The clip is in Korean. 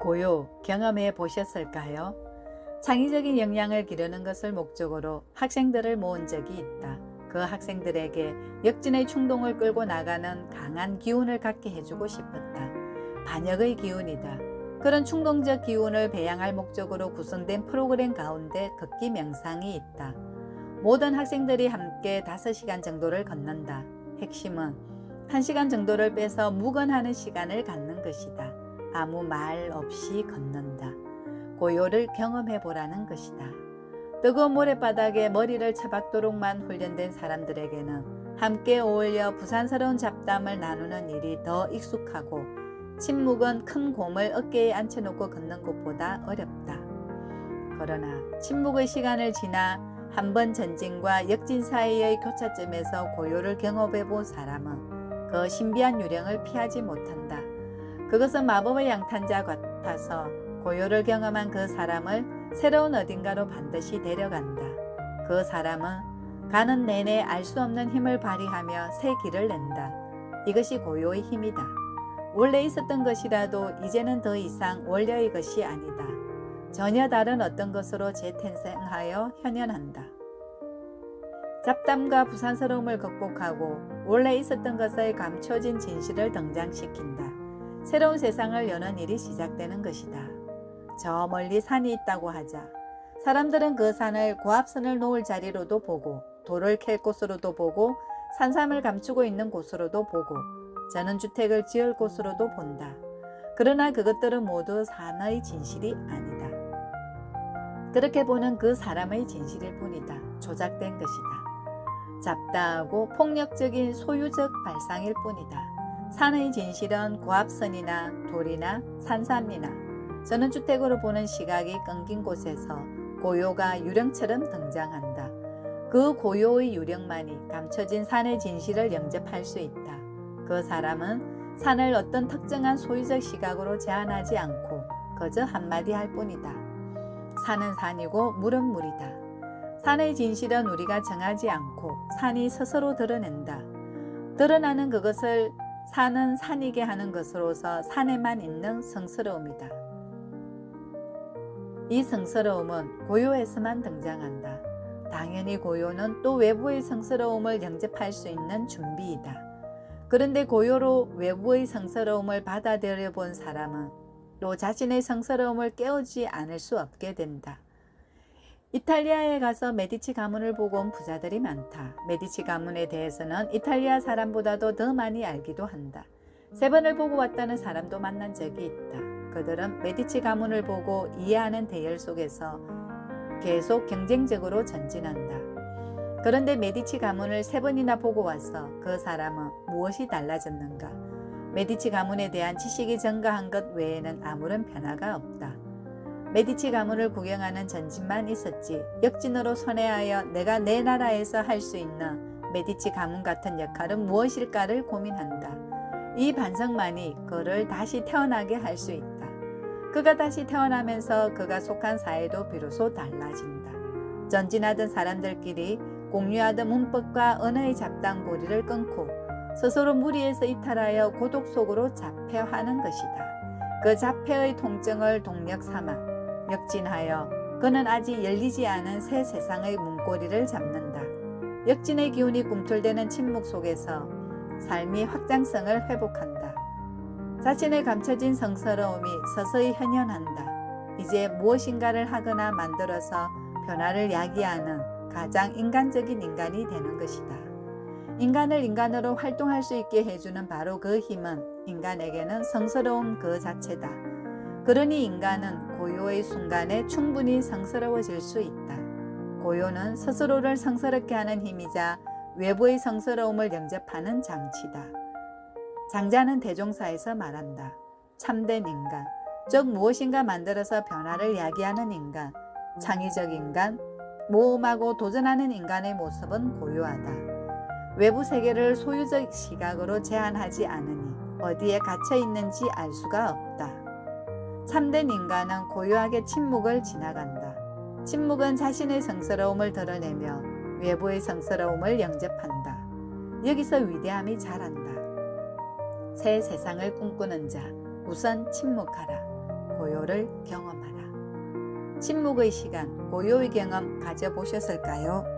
고요 경험해 보셨을까요? 창의적인 역량을 기르는 것을 목적으로 학생들을 모은 적이 있다. 그 학생들에게 역진의 충동을 끌고 나가는 강한 기운을 갖게 해주고 싶었다. 반역의 기운이다. 그런 충동적 기운을 배양할 목적으로 구성된 프로그램 가운데 걷기 명상이 있다. 모든 학생들이 함께 5시간 정도를 걷는다. 핵심은 1시간 정도를 빼서 묵언하는 시간을 갖는 것이다. 아무 말 없이 걷는다. 고요를 경험해 보라는 것이다. 뜨거운 모래바닥에 머리를 처박도록만 훈련된 사람들에게는 함께 어울려 부산스러운 잡담을 나누는 일이 더 익숙하고 침묵은 큰 곰을 어깨에 앉혀놓고 걷는 것보다 어렵다. 그러나 침묵의 시간을 지나 한 번 전진과 역진 사이의 교차점에서 고요를 경험해 본 사람은 그 신비한 유령을 피하지 못한다. 그것은 마법의 양탄자 같아서 고요를 경험한 그 사람을 새로운 어딘가로 반드시 데려간다. 그 사람은 가는 내내 알 수 없는 힘을 발휘하며 새 길을 낸다. 이것이 고요의 힘이다. 원래 있었던 것이라도 이제는 더 이상 원래의 것이 아니다. 전혀 다른 어떤 것으로 재탄생하여 현현한다. 잡담과 부산스러움을 극복하고 원래 있었던 것의 감춰진 진실을 등장시킨다. 새로운 세상을 여는 일이 시작되는 것이다. 저 멀리 산이 있다고 하자 사람들은 그 산을 고압선을 놓을 자리로도 보고 돌을 캘 곳으로도 보고 산삼을 감추고 있는 곳으로도 보고 전원주택을 지을 곳으로도 본다. 그러나 그것들은 모두 산의 진실이 아니다. 그렇게 보는 그 사람의 진실일 뿐이다. 조작된 것이다. 잡다하고 폭력적인 소유적 발상일 뿐이다. 산의 진실은 고압선이나 돌이나 산삼이나 전원주택으로 보는 시각이 끊긴 곳에서 고요가 유령처럼 등장한다. 그 고요의 유령만이 감춰진 산의 진실을 영접할 수 있다. 그 사람은 산을 어떤 특정한 소유적 시각으로 제한하지 않고 그저 한마디 할 뿐이다. 산은 산이고 물은 물이다. 산의 진실은 우리가 정하지 않고 산이 스스로 드러낸다. 드러나는 그것을 산은 산이게 하는 것으로서 산에만 있는 성스러움이다. 이 성스러움은 고요에서만 등장한다. 당연히 고요는 또 외부의 성스러움을 영접할 수 있는 준비이다. 그런데 고요로 외부의 성스러움을 받아들여 본 사람은 또 자신의 성스러움을 깨우지 않을 수 없게 된다. 이탈리아에 가서 메디치 가문을 보고 온 부자들이 많다. 메디치 가문에 대해서는 이탈리아 사람보다도 더 많이 알기도 한다. 3번을 보고 왔다는 사람도 만난 적이 있다. 그들은 메디치 가문을 보고 이해하는 대열 속에서 계속 경쟁적으로 전진한다. 그런데 메디치 가문을 3번이나 보고 와서 그 사람은 무엇이 달라졌는가? 메디치 가문에 대한 지식이 증가한 것 외에는 아무런 변화가 없다. 메디치 가문을 구경하는 전진만 있었지 역진으로 선회하여 내가 내 나라에서 할 수 있는 메디치 가문 같은 역할은 무엇일까를 고민한다. 이 반성만이 그를 다시 태어나게 할 수 있다. 그가 다시 태어나면서 그가 속한 사회도 비로소 달라진다. 전진하던 사람들끼리 공유하던 문법과 언어의 잡담고리를 끊고 스스로 무리에서 이탈하여 고독 속으로 자폐하는 것이다. 그 자폐의 통증을 동력 삼아 역진하여 그는 아직 열리지 않은 새 세상의 문고리를 잡는다. 역진의 기운이 꿈틀대는 침묵 속에서 삶이 확장성을 회복한다. 자신의 감춰진 성스러움이 서서히 현현한다. 이제 무엇인가를 하거나 만들어서 변화를 야기하는 가장 인간적인 인간이 되는 것이다. 인간을 인간으로 활동할 수 있게 해주는 바로 그 힘은 인간에게는 성스러움 그 자체다. 그러니 인간은 고요의 순간에 충분히 성스러워질 수 있다. 고요는 스스로를 성스럽게 하는 힘이자 외부의 성스러움을 영접하는 장치다. 장자는 대종사에서 말한다. 참된 인간, 즉 무엇인가 만들어서 변화를 야기하는 인간, 창의적 인간, 모험하고 도전하는 인간의 모습은 고요하다. 외부 세계를 소유적 시각으로 제한하지 않으니 어디에 갇혀 있는지 알 수가 없다. 참된 인간은 고요하게 침묵을 지나간다. 침묵은 자신의 성스러움을 드러내며 외부의 성스러움을 영접한다. 여기서 위대함이 자란다. 새 세상을 꿈꾸는 자, 우선 침묵하라. 고요를 경험하라. 침묵의 시간, 고요의 경험 가져보셨을까요?